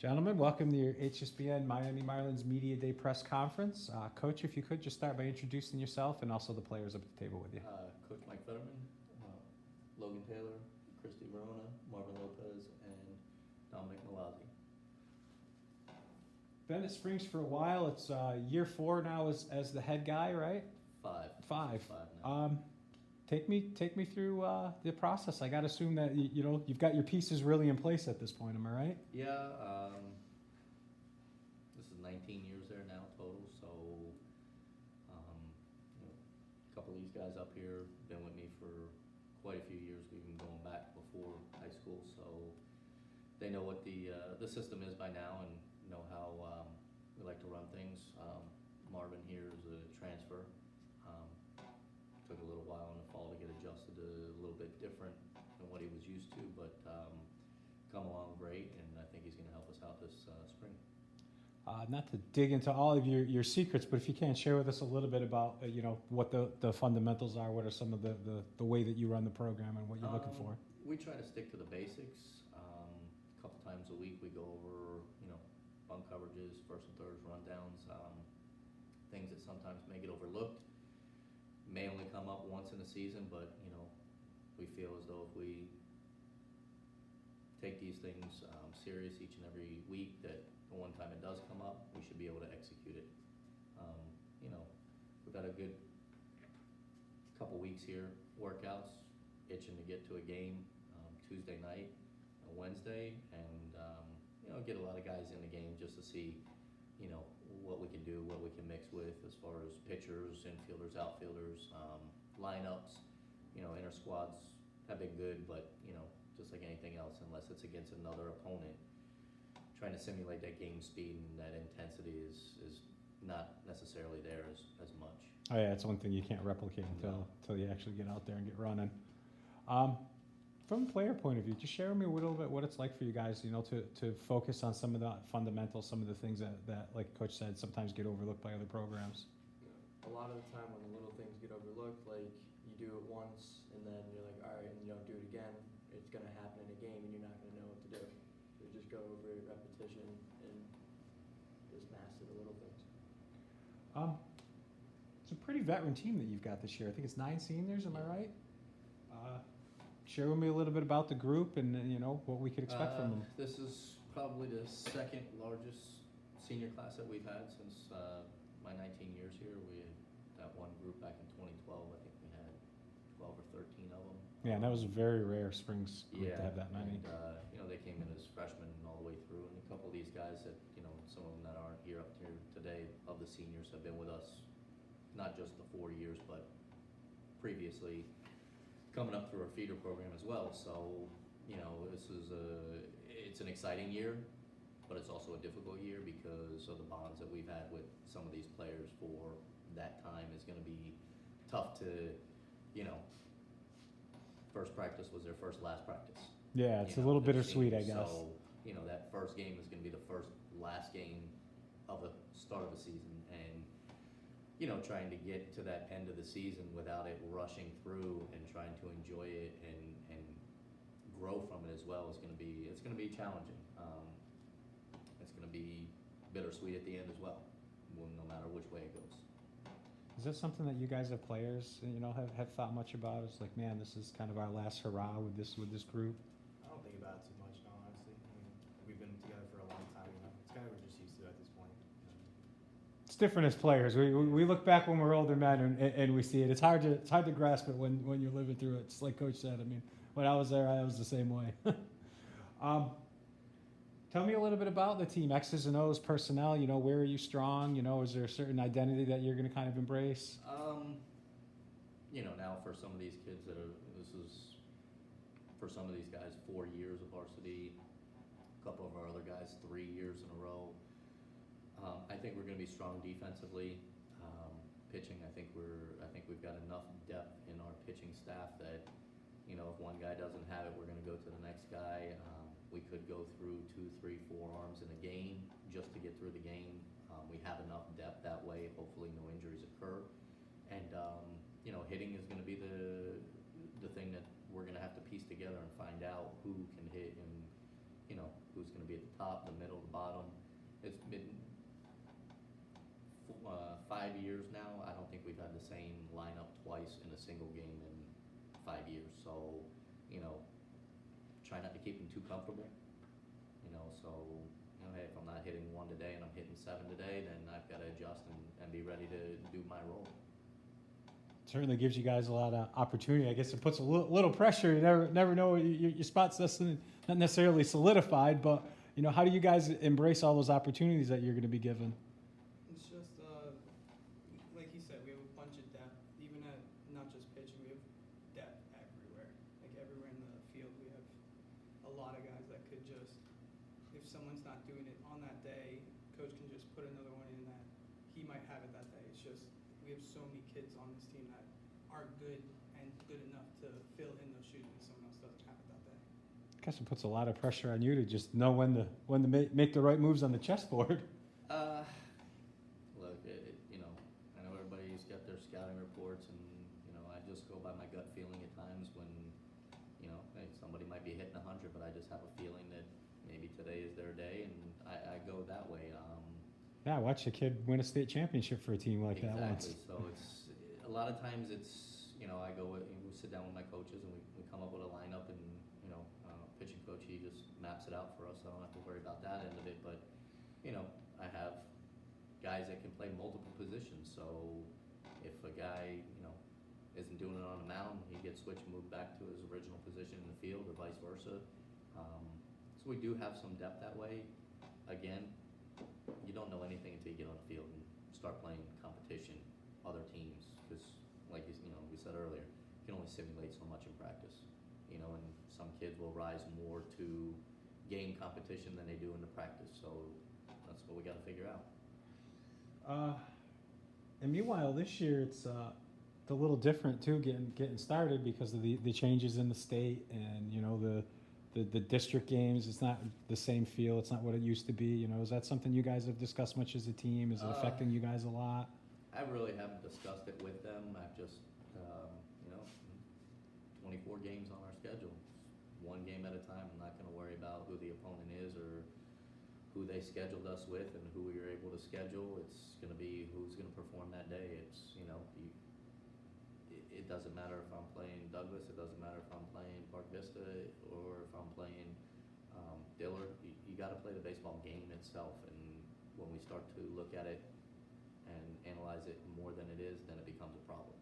Gentlemen, welcome to your HSBN Miami Marlins Media Day press conference. Coach, if you could just start by introducing yourself and also the players up at the table with you. Coach Mike Fetterman, Logan Taylor, Christy Verona, Marvin Lopez, and Dominic Malazzi. Been at Springs for a while. It's year 4 now as the head guy, right? Five now. Take me through the process. I got to assume that you've got your pieces really in place at this point. Am I right? Yeah, this is 19 years there now total. So, a couple of these guys up here been with me for quite a few years. We've been going back before high school, so they know what the system is by now and know how we like to run things. Marvin here is a transfer. Took a little while in the fall to get adjusted to a little bit different than what he was used to, but come along great, and I think he's going to help us out this spring. Not to dig into all of your secrets, but if you can share with us a little bit about what the fundamentals are. What are some of the way that you run the program and what you're looking for? We try to stick to the basics. A couple times a week we go over bunt coverages, first and thirds, rundowns, things that sometimes may get overlooked. May only come up once in a season, but we feel as though if we take these things serious each and every week, that the one time it does come up, we should be able to execute it. We've got a good couple weeks here, workouts, itching to get to a game Tuesday night, Wednesday, and get a lot of guys in the game just to see what we can do, what we can mix with as far as pitchers, infielders, outfielders, lineups. Inter squads have been good, but just like anything else, unless it's against another opponent, trying to simulate that game speed and that intensity is not necessarily there as much. Oh yeah, it's one thing you can't replicate until you actually get out there and get running. From a player point of view, just share with me a little bit what it's like for you guys, to focus on some of the fundamentals, some of the things that, like Coach said, sometimes get overlooked by other programs. A lot of the time when the little things get overlooked, like you do it once and then you're like, all right, and you don't do it again, it's going to happen in a game and you're not going to know what to do. So just go over it, repetition, and just master the little things. It's a pretty veteran team that you've got this year. I think it's 9 seniors, am I right? Share with me a little bit about the group and what we could expect from them. This is probably the second largest senior class that we've had since my 19 years here. We had that one group back in 2012. I think we had 12 or 13 of them. Yeah, and that was a very rare Springs group to have that many. And, they came in as freshmen all the way through, and a couple of these guys that some of them that aren't here up here today of the seniors have been with us not just the 4 years, but previously coming up through our feeder program as well. So, it's an exciting year, but it's also a difficult year because of the bonds that we've had with some of these players for that time is going to be tough to, first practice was their first last practice. Yeah, it's a little bittersweet, I guess. So, that first game is going to be the first last game of the start of the season, and trying to get to that end of the season without it rushing through and trying to enjoy it and grow from it as well is going to be challenging. It's going to be bittersweet at the end as well, no matter which way it goes. Is that something that you guys as players, have thought much about? It's like, man, this is kind of our last hurrah with this group. I don't think about it too much, no, honestly. I mean, we've been together for a long time, It's kind of we're just used to it at this point. It's different as players. We look back when we're older men and we see it. It's hard to grasp it when you're living through it. It's like Coach said. I mean, when I was there, I was the same way. Tell me a little bit about the team, X's and O's personnel. Where are you strong? Is there a certain identity that you're going to kind of embrace? Now for some of these kids this is for some of these guys 4 years of varsity. A couple of our other guys 3 years in a row. I think we're going to be strong defensively. Pitching, I think we've got enough depth in our pitching staff that if one guy doesn't have it, we're going to go to the next guy. We could go through 2, 3, 4 arms in a game just to get through the game. We have enough depth that way. Hopefully, no injuries occur. And hitting is going to be the thing that we're going to have to piece together and find out who can hit and who's going to be be at the top, the middle, the bottom. It's been 5 years now. I don't think we've had the same lineup twice in a single game in 5 years. So, you know, try not to keep them too comfortable. You know, so, you know, hey, if I'm not hitting 1 today and I'm hitting 7 today, then I've got to adjust and be ready to do my role. Certainly gives you guys a lot of opportunity. I guess it puts a little pressure. You never know your spot's not necessarily solidified, but you know, how do you guys embrace all those opportunities that you're going to be given? It's just, like he said, we have a bunch of depth, even at not just pitching, we have depth everywhere. Like everywhere in the field, we have a lot of guys that could just, if someone's not doing it on that day, coach can just put another one in that he might have it that day. It's just, we have so many kids on this team that are good and good enough to fill in those shoes when someone else doesn't have it that day. Guess it puts a lot of pressure on you to just know when to make the right moves on the chessboard. Look, you know, I know everybody's got their scouting reports, and you know, I just go by my gut feeling at times when, you know, hey, somebody might be hitting 100, but I just have a feeling that maybe today is their day, and I go that way. Yeah, I watched a kid win a state championship for a team like that once. Exactly. So it's a lot of times it's, you know, I go we sit down with my coaches and we come up with a lineup, and you know, pitching coach, he just maps it out for us, so I don't have to worry about that end of it. But you know, I have guys that can play multiple positions, so if a guy, you know, isn't doing it on the mound, he gets switched, moved back to his original position in the field, or vice versa. So we do have some depth that way. Again, you don't know anything until you get on the field and start playing competition, other teams, because like you know, we said earlier, you can only simulate so much in practice, you know, and some kids will rise more to game competition than they do into practice, so that's what we got to figure out. And meanwhile, this year it's a little different too, getting started because of the changes in the state, and you know, the district games. It's not the same feel. It's not what it used to be. You know, is that something you guys have discussed much as a team? Is it affecting you guys a lot? I really haven't discussed it with them. I've just, you know, 24 games on our schedule. One game at a time. I'm not going to worry about who the opponent is or who they scheduled us with and who we were able to schedule. It's going to be who's going to perform that day. It's, you know, it doesn't matter if I'm playing Douglas. It doesn't matter if I'm playing Park Vista or if I'm playing Dillard. You got to play the baseball game itself. And when we start to look at it and analyze it more than it is, then it becomes a problem.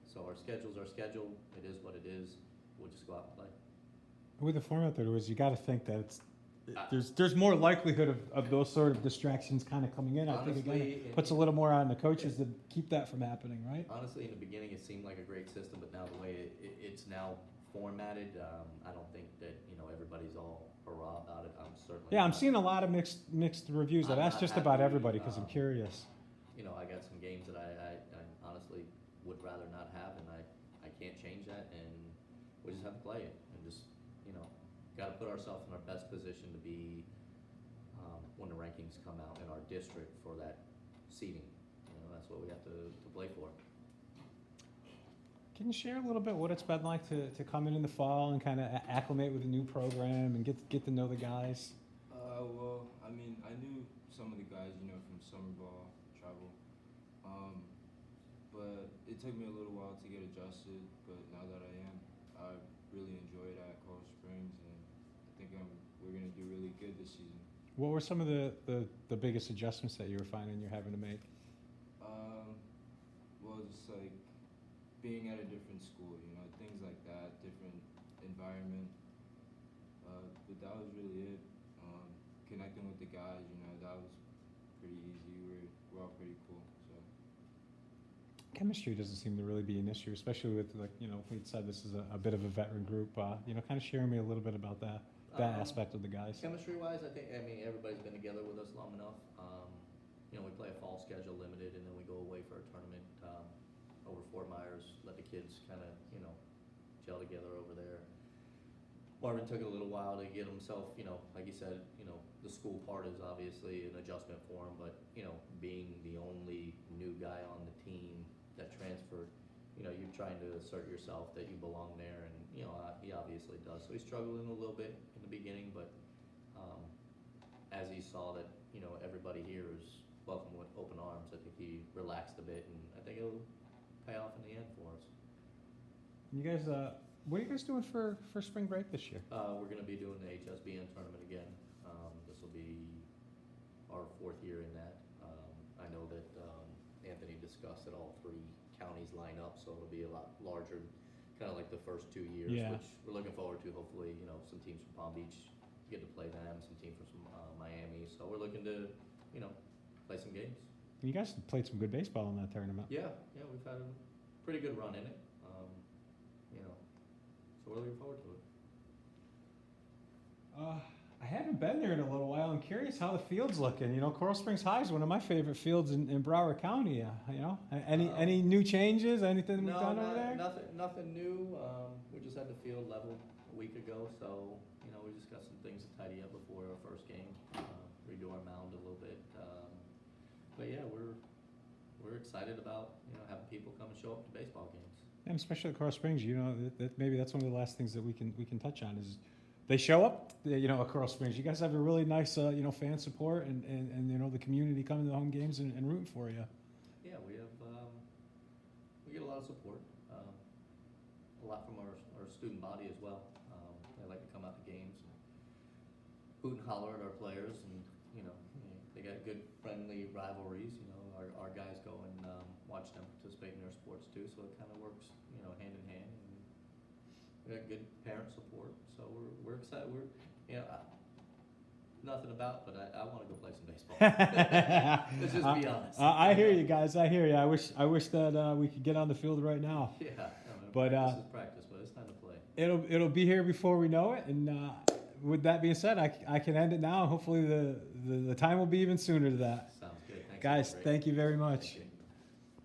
So our schedule's our schedule. It is what it is. We'll just go out and play. With the format there was, you got to think that there's more likelihood of those sort of distractions kind of coming in. Honestly, I think again, it puts a little more on the coaches to keep that from happening, right? Honestly, in the beginning, it seemed like a great system, but now the way it's now formatted, I don't think that, you know, everybody's all hurrah about it. I'm certainly Yeah, I'm not. seeing a lot of mixed reviews. I've I'm asked not just about happy, everybody because I'm curious. You know, I got some games that I honestly would rather not have, and I can't change that, and we just have to play it, and just, you know, got to put ourselves in our best position to be when the rankings come out in our district for that seeding. You know, that's what we have to play for. Can you share a little bit what it's been like to come in the fall and kind of acclimate with a new program and get to know the guys? Well, I mean, I knew some of the guys, you know, from summer ball, travel. But it took me a little while to get adjusted, but now that I really enjoy it at Coral Springs, and I think we're going to do really good this season. What were some of the biggest adjustments that you were finding you're having to make? Well, just like being at a different school, you know, things like that, different environment. But that was really it. Connecting with the guys, you know, that was pretty easy. We're all pretty cool. So Chemistry doesn't seem to really be an issue, especially with, like, you know, we said this is a bit of a veteran group. You know, kind of share me a little bit about that aspect of the guys. Chemistry-wise, I mean, everybody's been together with us long enough. You know, we play a fall schedule limited, and then we go away for a tournament over Fort Myers, let the kids kind of, you know, gel together over there. Marvin took a little while to get himself, you know, like you said, you know, the school part is obviously an adjustment for him, but, you know, being the only new guy on the team that transferred, you know, you're trying to assert yourself that you belong there, and, you know, he obviously does. So he's struggling a little bit in the beginning, but saw that, you know, everybody here is welcome with open arms. I think he relaxed a bit, and I think it'll pay off in the end for us. You guys, what are you guys doing for spring break this year? We're gonna be doing the HSBN tournament again. This will be our 4th year in that. I know that, Anthony discussed that all 3 counties line up, so it'll be a lot larger, kinda like the first 2 years, Yeah. which we're looking forward to. Hopefully, you know, some teams from Palm Beach get to play them, some teams from Miami, so we're looking to, you know, play some games. You guys played some good baseball in that tournament. Yeah, we've had a pretty good run in it, you know, so we're looking forward to it. I haven't been there in a little while. I'm curious how the field's looking. You know, Coral Springs High is one of my favorite fields in Broward County. You know, any new changes? Anything we've done over there? Nothing new. We just had the field level a week ago, so, you know, we just got some things to tidy up before our first game, redo our mound a little bit. But yeah, we're excited about, you know, having people come and show up to baseball games. And especially at Coral Springs, you know, that maybe that's one of the last things that we can touch on is they show up, you know, at Coral Springs. You guys have a really nice, you know, fan support and you know, the community coming to the home games and rooting for you. Yeah, we have, we get a lot of support, a lot from our student body as well. They like to come out to games, and hoot and holler at our players, and, you know, they got good friendly rivalries. You know, our guys go and watch them participate in their sports too, so it kind of works, you know, hand in hand. And we got good parent support, so we're excited. We're, you know, nothing about, but I want to go play some baseball. Let's just be honest. I hear you guys. I hear you. I wish that we could get on the field right now. Yeah, I mean, But, practice is practice, but it's time to play. It'll be here before we know it. And with that being said, I can end it now. Hopefully the time will be even sooner to that. Sounds good. Thanks, Guys, Ray. thank you very much. Thank you.